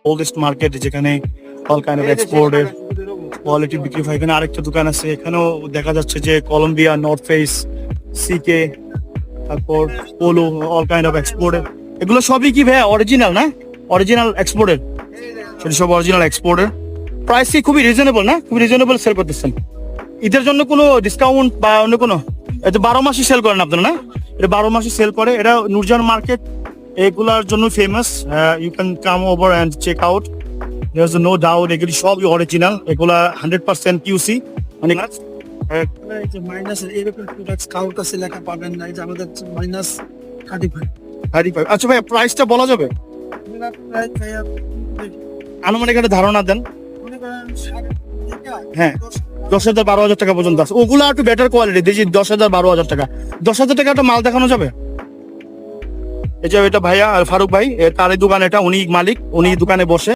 Oldest market, যেখানে all kind of এক্সপোর্টের quality বিক্রি হয়। এখানে আরেকটা দোকান আছে, এখানেও দেখা যাচ্ছে যে কলম্বিয়া, নর্থ ফেস, সিকে, তারপর পোলো, অল কাইন্ড অফ এক্সপোর্টের। এগুলো সবই কি ভাইয়া অরিজিনাল না? অরিজিনাল এক্সপোর্টের, সেটা সব অরিজিনাল এক্সপোর্টের। প্রাইস কি খুবই রিজনেবল না? খুবই রিজনেবল সেল করতেছেন। ঈদের জন্য কোনো ডিসকাউন্ট বা অন্য কোনো? এটা 12 মাসই সেল করেন আপনারা না? এটা 12 মাসই সেল করে। এটা নুরজান মার্কেট এগুলার জন্য famous. You can come over and check out, there is no doubt. এগুলি সবই অরিজিনাল, এগুলা 100% কিউসি। মানে এই যে মাইনাস এরকম প্রোডাক্টস কারোর কাছে লেখা পাবেন না, এই যে আমাদের মাইনাস 35 35। আচ্ছা ভাই, প্রাইসটা বলা যাবে? আনুমানিক একটা ধারণা দেন। হ্যাঁ, 10,000 12,000 টাকা পর্যন্ত আছে। ওগুলো একটু বেটার কোয়ালিটি, দেখি 10,000 12,000 টাকা। 10,000 টাকা একটা মাল দেখানো যাবে? এই যে এটা ভাইয়া ফারুক ভাই, তার এই দোকান, এটা উনি মালিক, উনি দোকানে বসে।